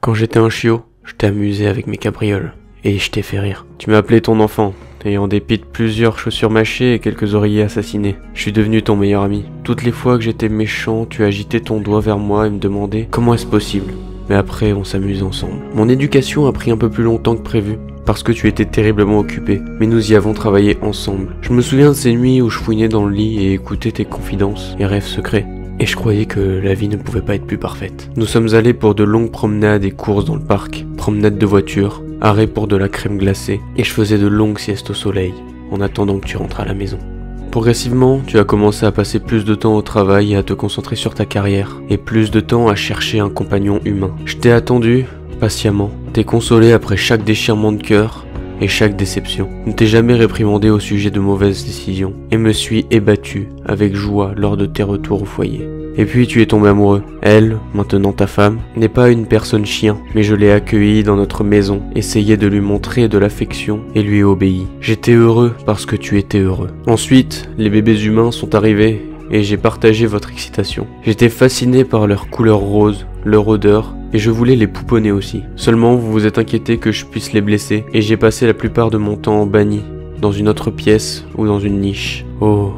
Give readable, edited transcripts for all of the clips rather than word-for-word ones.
Quand j'étais un chiot, je t'ai amusé avec mes cabrioles. Et je t'ai fait rire. Tu m'as appelé ton enfant, et en dépit de plusieurs chaussures mâchées et quelques oreillers assassinés, je suis devenu ton meilleur ami. Toutes les fois que j'étais méchant, tu agitais ton doigt vers moi et me demandais comment est-ce possible. Mais après, on s'amuse ensemble. Mon éducation a pris un peu plus longtemps que prévu, parce que tu étais terriblement occupé, mais nous y avons travaillé ensemble. Je me souviens de ces nuits où je fouinais dans le lit et écoutais tes confidences et rêves secrets. Et je croyais que la vie ne pouvait pas être plus parfaite. Nous sommes allés pour de longues promenades et courses dans le parc, promenades de voiture, arrêt pour de la crème glacée, et je faisais de longues siestes au soleil, en attendant que tu rentres à la maison. Progressivement, tu as commencé à passer plus de temps au travail et à te concentrer sur ta carrière, et plus de temps à chercher un compagnon humain. Je t'ai attendu, patiemment, t'ai consolé après chaque déchirement de cœur, et chaque déception. Ne t'ai jamais réprimandé au sujet de mauvaises décisions, et me suis ébattu avec joie lors de tes retours au foyer. Et puis tu es tombé amoureux. Elle, maintenant ta femme, n'est pas une personne chien, mais je l'ai accueillie dans notre maison, essayé de lui montrer de l'affection et lui ai obéi. J'étais heureux parce que tu étais heureux. Ensuite, les bébés humains sont arrivés et j'ai partagé votre excitation. J'étais fasciné par leur couleur rose, leur odeur, et je voulais les pouponner aussi. Seulement vous vous êtes inquiété que je puisse les blesser, et j'ai passé la plupart de mon temps banni, dans une autre pièce ou dans une niche. Oh,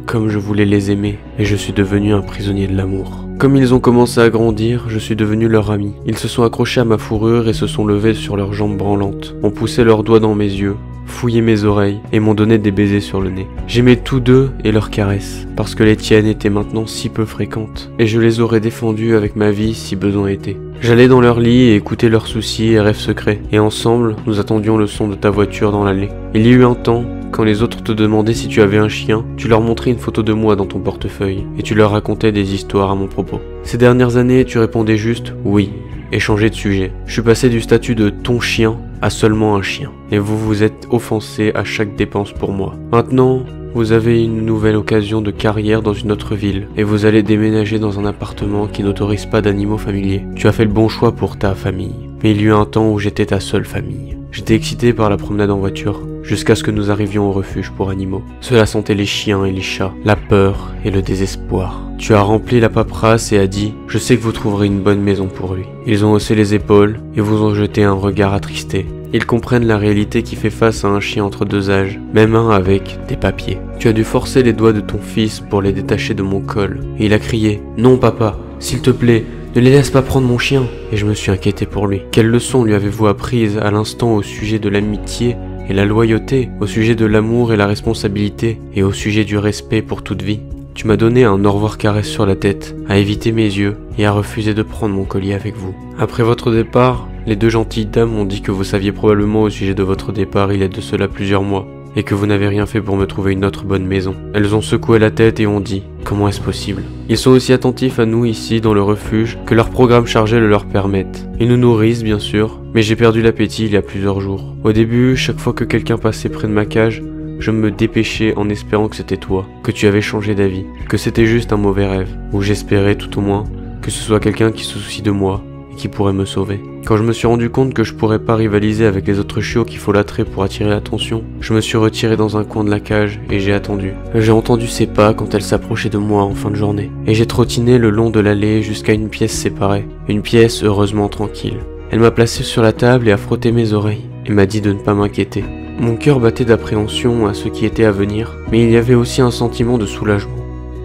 comme je voulais les aimer, et je suis devenu un prisonnier de l'amour. Comme ils ont commencé à grandir, je suis devenu leur ami. Ils se sont accrochés à ma fourrure et se sont levés sur leurs jambes branlantes, ont poussé leurs doigts dans mes yeux, fouillé mes oreilles et m'ont donné des baisers sur le nez. J'aimais tous deux et leurs caresses, parce que les tiennes étaient maintenant si peu fréquentes, et je les aurais défendues avec ma vie si besoin était. J'allais dans leur lit et écoutais leurs soucis et rêves secrets, et ensemble, nous attendions le son de ta voiture dans l'allée. Il y a eu un temps, quand les autres te demandaient si tu avais un chien, tu leur montrais une photo de moi dans ton portefeuille, et tu leur racontais des histoires à mon propos. Ces dernières années, tu répondais juste « oui », et changeais de sujet. Je suis passé du statut de ton chien à seulement un chien, et vous vous êtes offensé à chaque dépense pour moi. Maintenant, vous avez une nouvelle occasion de carrière dans une autre ville, et vous allez déménager dans un appartement qui n'autorise pas d'animaux familiers. Tu as fait le bon choix pour ta famille, mais il y eut un temps où j'étais ta seule famille. J'étais excité par la promenade en voiture, jusqu'à ce que nous arrivions au refuge pour animaux. Cela sentait les chiens et les chats, la peur et le désespoir. Tu as rempli la paperasse et as dit « Je sais que vous trouverez une bonne maison pour lui ». Ils ont haussé les épaules et vous ont jeté un regard attristé. Ils comprennent la réalité qui fait face à un chien entre deux âges, même un avec des papiers. Tu as dû forcer les doigts de ton fils pour les détacher de mon col, et il a crié « Non papa, s'il te plaît, ne les laisse pas prendre mon chien !» Et je me suis inquiété pour lui. Quelle leçon lui avez-vous apprise à l'instant au sujet de l'amitié et la loyauté, au sujet de l'amour et la responsabilité, et au sujet du respect pour toute vie? Tu m'as donné un au revoir caresse sur la tête, à éviter mes yeux et à refuser de prendre mon collier avec vous. Après votre départ, les deux gentilles dames m'ont dit que vous saviez probablement au sujet de votre départ il y a de cela plusieurs mois, et que vous n'avez rien fait pour me trouver une autre bonne maison. Elles ont secoué la tête et ont dit « Comment est-ce possible ?» Ils sont aussi attentifs à nous ici dans le refuge que leur programme chargé le leur permette. Ils nous nourrissent bien sûr, mais j'ai perdu l'appétit il y a plusieurs jours. Au début, chaque fois que quelqu'un passait près de ma cage, je me dépêchais en espérant que c'était toi, que tu avais changé d'avis, que c'était juste un mauvais rêve, ou j'espérais tout au moins que ce soit quelqu'un qui se soucie de moi et qui pourrait me sauver. Quand je me suis rendu compte que je pourrais pas rivaliser avec les autres chiots qui folâtraient pour attirer l'attention, je me suis retiré dans un coin de la cage et j'ai attendu. J'ai entendu ses pas quand elle s'approchait de moi en fin de journée, et j'ai trottiné le long de l'allée jusqu'à une pièce séparée, une pièce heureusement tranquille. Elle m'a placé sur la table et a frotté mes oreilles, et m'a dit de ne pas m'inquiéter. Mon cœur battait d'appréhension à ce qui était à venir, mais il y avait aussi un sentiment de soulagement.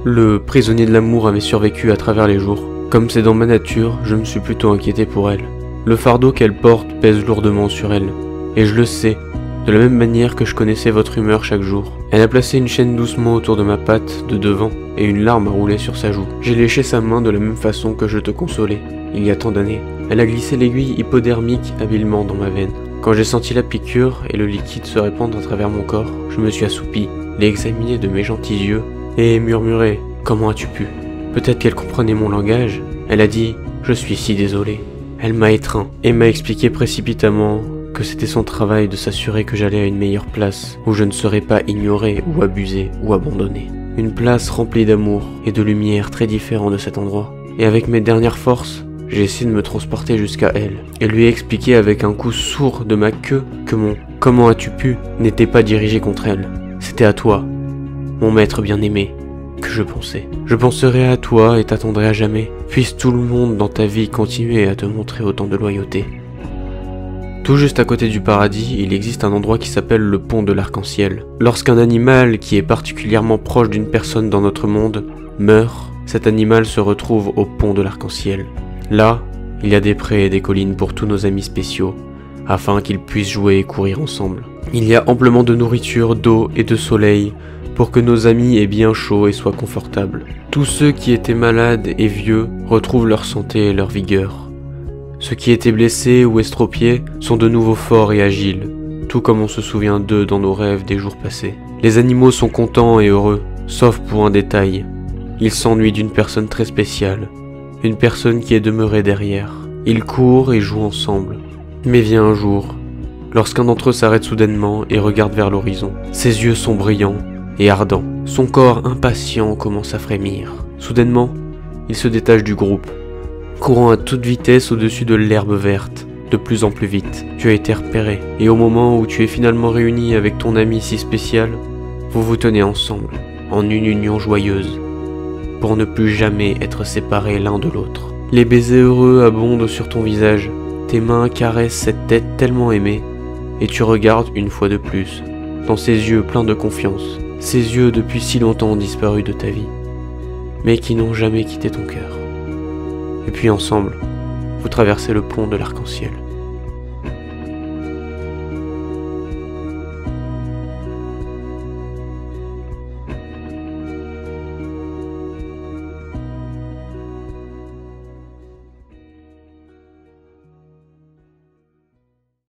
Le prisonnier de l'amour avait survécu à travers les jours. Comme c'est dans ma nature, je me suis plutôt inquiété pour elle. Le fardeau qu'elle porte pèse lourdement sur elle, et je le sais, de la même manière que je connaissais votre humeur chaque jour. Elle a placé une chaîne doucement autour de ma patte de devant, et une larme a roulé sur sa joue. J'ai léché sa main de la même façon que je te consolais, il y a tant d'années. Elle a glissé l'aiguille hypodermique habilement dans ma veine. Quand j'ai senti la piqûre et le liquide se répandre à travers mon corps, je me suis assoupi, l'ai examiné de mes gentils yeux, et murmuré « Comment as-tu pu ?» Peut-être qu'elle comprenait mon langage. Elle a dit « Je suis si désolé ». Elle m'a étreint et m'a expliqué précipitamment que c'était son travail de s'assurer que j'allais à une meilleure place, où je ne serais pas ignoré ou abusé ou abandonné. Une place remplie d'amour et de lumière très différent de cet endroit. Et avec mes dernières forces, j'ai essayé de me transporter jusqu'à elle, et lui ai expliqué avec un coup sourd de ma queue que mon « Comment as-tu pu » n'était pas dirigé contre elle. C'était à toi, mon maître bien-aimé, que je pensais. Je penserai à toi et t'attendrai à jamais. Puisse tout le monde dans ta vie continuer à te montrer autant de loyauté. Tout juste à côté du paradis, il existe un endroit qui s'appelle le pont de l'arc-en-ciel. Lorsqu'un animal qui est particulièrement proche d'une personne dans notre monde meurt, cet animal se retrouve au pont de l'arc-en-ciel. Là, il y a des prés et des collines pour tous nos amis spéciaux, afin qu'ils puissent jouer et courir ensemble. Il y a amplement de nourriture, d'eau et de soleil, pour que nos amis aient bien chaud et soient confortables. Tous ceux qui étaient malades et vieux retrouvent leur santé et leur vigueur. Ceux qui étaient blessés ou estropiés sont de nouveau forts et agiles, tout comme on se souvient d'eux dans nos rêves des jours passés. Les animaux sont contents et heureux, sauf pour un détail. Ils s'ennuient d'une personne très spéciale, une personne qui est demeurée derrière. Ils courent et jouent ensemble. Mais vient un jour, lorsqu'un d'entre eux s'arrête soudainement et regarde vers l'horizon. Ses yeux sont brillants et ardents. Son corps impatient commence à frémir. Soudainement, il se détache du groupe, courant à toute vitesse au-dessus de l'herbe verte, de plus en plus vite. Tu as été repéré, et au moment où tu es finalement réuni avec ton ami si spécial, vous vous tenez ensemble, en une union joyeuse, pour ne plus jamais être séparés l'un de l'autre. Les baisers heureux abondent sur ton visage, tes mains caressent cette tête tellement aimée, et tu regardes une fois de plus, dans ses yeux pleins de confiance, ces yeux depuis si longtemps disparus de ta vie, mais qui n'ont jamais quitté ton cœur. Et puis ensemble, vous traversez le pont de l'arc-en-ciel.